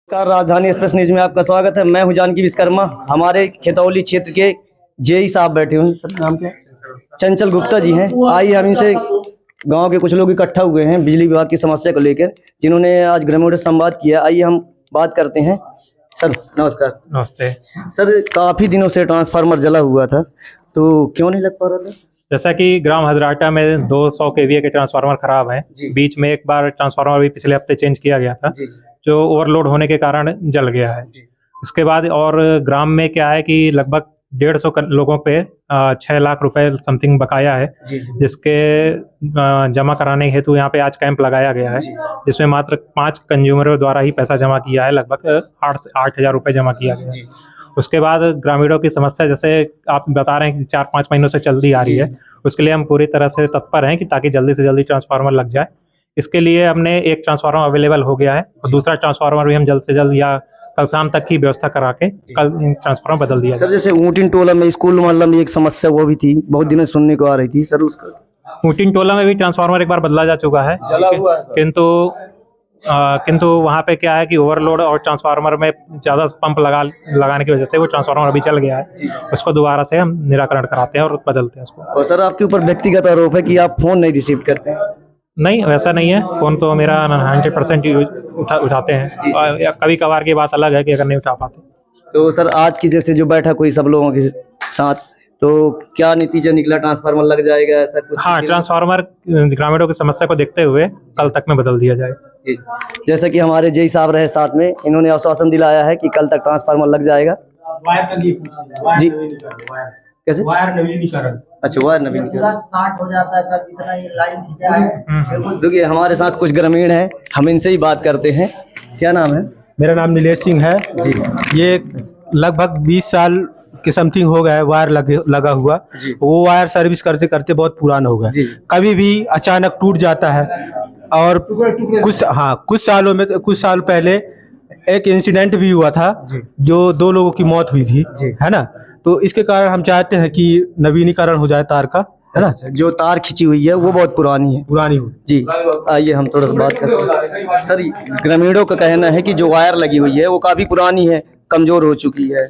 राजधानी express news में आपका स्वागत है। मैं हूं जानकी विश्वकर्मा। हमारे खतौली क्षेत्र के जेई साहब बैठे हुए हैं। नाम क्या? चंचल गुप्ता जी हैं। आइए हम इनसे गांव के कुछ लोग इकट्ठा हुए हैं बिजली विभाग की समस्या को लेकर, जिन्होंने आज ग्रामीणों से संवाद किया। आइए हम बात करते हैं। सर नमस्कार। नमस्ते सर, काफी दिनों से ट्रांसफार्मर जला हुआ था, तो क्यों नहीं लग पा रहा था? जैसा कि ग्राम हदराटा में 200 केवीए के ट्रांसफार्मर खराब हैं। बीच में एक बार ट्रांसफार्मर भी पिछले हफ्ते चेंज किया गया था, जो ओवरलोड होने के कारण जल गया है। इसके बाद और ग्राम में क्या है कि लगभग 150 लोगों पे 6 लाख रुपए समथिंग बकाया है, जिसके जमा कराने हेतु यहाँ पे आज कैंप लगाया गया है, जिसमें मात्र 5 कंज्यूमरों द्वारा ही पैसा जमा किया है। लगभग 8,000 रुपए जमा किया गया है। उसके बाद ग्रामीणों की समस्या, जैसे आप बता रहे हैं कि 4-5 महीनों से चलती आ रही है, उसके लिए हम पूरी तरह से तत्पर हैं कि ताकि जल्दी से जल्दी ट्रांसफार्मर लग जाए। इसके लिए हमने एक ट्रांसफार्मर अवेलेबल हो गया है और दूसरा ट्रांसफार्मर भी हम जल्द से जल्द या कल शाम तक की व्यवस्था करा के कल ट्रांसफार्मर बदल दिया। सर, जैसे ऊटिन टोला में स्कूल मोहल्ला में एक समस्या वो भी थी, बहुत दिनों से सुनने को आ रही थी सर। उसका ऊटिन टोला में भी ट्रांसफार्मर एक बार बदला जा चुका है, किंतु वहाँ पे क्या है कि ओवरलोड और ट्रांसफार्मर में ज़्यादा पंप लगाने की वजह से वो ट्रांसफार्मर अभी चल गया है। उसको दोबारा से हम निराकरण कराते हैं और बदलते हैं उसको। और सर, आपके ऊपर व्यक्तिगत आरोप है कि आप फोन नहीं रिसीव करते हैं? नहीं, वैसा नहीं है। फोन तो मेरा 100% उठाते हैं। और कभी कभार की बात अलग है कि अगर नहीं उठा पाते। तो सर, आज की जैसे जो बैठक हुई सब लोगों के साथ, तो क्या नतीजा निकला? ट्रांसफार्मर लग जाएगा ऐसा कुछ? हाँ, ट्रांसफार्मर ग्रामीणों की समस्या को देखते हुए कल तक में बदल दिया जाए। जी, जैसा कि हमारे जेई साहब रहे साथ में, इन्होंने आश्वासन दिलाया है कि कल तक ट्रांसफार्मर लग जाएगा। जी, कैसे? वायर नवीनीकरण। अच्छा, वायर नवीनीकरण 60 हो जाता है सर, जितना ये लाइन खींचा है। देखिए, हमारे साथ कुछ ग्रामीण हैं, हम इनसे ही बात करते हैं। क्या नाम है? मेरा नाम नीलेश सिंह है जी। ये लगभग 20 साल के समथिंग हो गया है वायर लगा हुआ। वो वायर सर्विस करते करते बहुत पुराना हो गया, कभी भी अचानक टूट जाता है। और कुछ साल पहले एक इंसिडेंट भी हुआ था, जो 2 लोगों की मौत हुई थी, है ना। तो इसके कारण हम चाहते हैं कि नवीनीकरण हो जाए तार का, है ना। जो तार खींची हुई है वो बहुत पुरानी हो जी। आइए हम थोड़ा सा बात करते हैं। सर, ग्रामीणों का कहना है कि जो वायर लगी हुई है वो काफी पुरानी है, कमजोर हो चुकी है।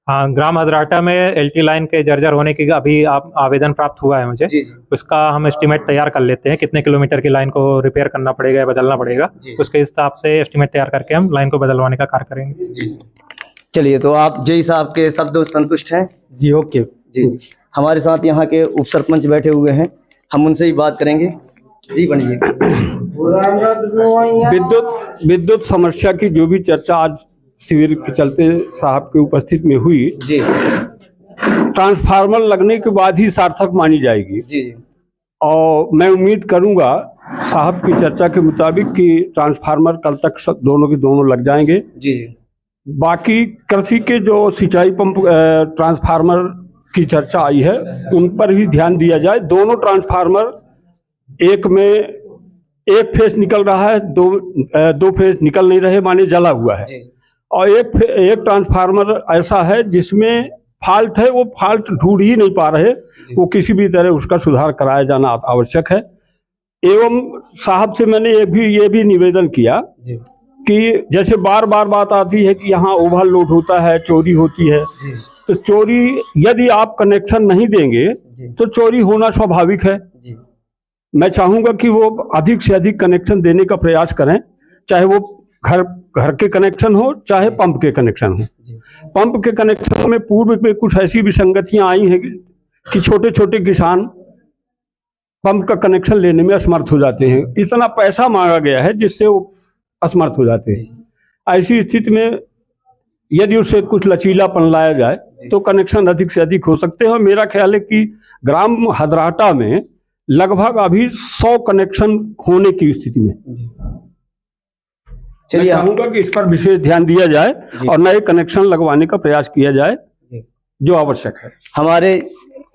हाँ, ग्राम हदराटा में एलटी लाइन के जर्जर होने की अभी आवेदन प्राप्त हुआ है मुझे। उसका हम एस्टीमेट तैयार कर लेते हैं, कितने किलोमीटर की लाइन को रिपेयर करना पड़ेगा या बदलना पड़ेगा। उसके हिसाब से एस्टीमेट तैयार करके हम लाइन को बदलवाने का कार्य करेंगे। चलिए, तो आप जेई साहब के शब्दों से संतुष्ट हैं? जी, ओके जी। हमारे साथ यहाँ के उप सरपंच बैठे हुए हैं, हम उनसे ही बात करेंगे। जी बनिए। विद्युत समस्या की जो भी चर्चा आज शिविर के चलते साहब के उपस्थित में हुई जी, ट्रांसफार्मर लगने के बाद ही सार्थक मानी जाएगी जी। और मैं उम्मीद करूंगा साहब की चर्चा के मुताबिक कि ट्रांसफार्मर कल तक दोनों के दोनों लग जाएंगे जी। बाकी कृषि के जो सिंचाई पंप ट्रांसफार्मर की चर्चा आई है, उन पर ही ध्यान दिया जाए। दोनों ट्रांसफार्मर एक में एक फेज निकल रहा है, दो फेज निकल नहीं रहे, माने जला हुआ है। और एक ट्रांसफार्मर ऐसा है जिसमें फॉल्ट है, वो फॉल्ट ढूंढ ही नहीं पा रहे, वो किसी भी तरह उसका सुधार कराया जाना आवश्यक है। एवं साहब से मैंने ये भी निवेदन किया कि जैसे बार बार बात आती है कि यहाँ ओवरलोड होता है, चोरी होती है, तो चोरी यदि आप कनेक्शन नहीं देंगे तो चोरी होना स्वाभाविक है। मैं चाहूंगा कि वो अधिक से अधिक कनेक्शन देने का प्रयास करें, चाहे वो घर के कनेक्शन हो चाहे पंप के कनेक्शन हो। पंप के कनेक्शन में पूर्व में कुछ ऐसी विसंगतियां आई हैं कि छोटे छोटे किसान पंप का कनेक्शन लेने में असमर्थ हो जाते हैं। इतना पैसा मांगा गया है जिससे वो असमर्थ हो जाते हैं। ऐसी स्थिति में यदि उससे कुछ लचीलापन लाया जाए तो कनेक्शन अधिक से अधिक हो सकते हैं। और मेरा ख्याल है कि ग्राम हदराटा में लगभग अभी 100 कनेक्शन होने की स्थिति में। चलिए, चाहूंगा कि इस पर विशेष ध्यान दिया जाए और नए कनेक्शन लगवाने का प्रयास किया जाए जो आवश्यक है। हमारे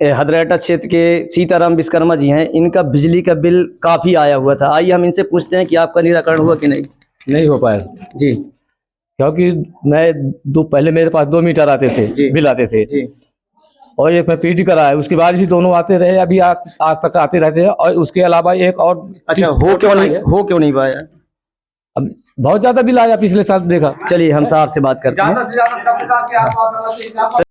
हदराटा क्षेत्र के सीताराम विश्वकर्मा जी हैं, इनका बिजली का बिल काफी आया हुआ था। आइए हम इनसे पूछते हैं कि आपका निराकरण हुआ कि नहीं? नहीं हो पाया जी, क्योंकि पहले मेरे पास 2 मीटर आते थे, बिल आते थे जी। और एक मैं पीटी करा है, उसके बाद भी दोनों आते रहे, अभी आज तक आते रहते हैं। और उसके अलावा एक और अच्छा हो क्यों नहीं पाया? अब बहुत ज्यादा बिल आया पिछले साल देखा। चलिए हम साहब से बात करते हैं। ज्यादा से ज्यादा 10,000 के आसपास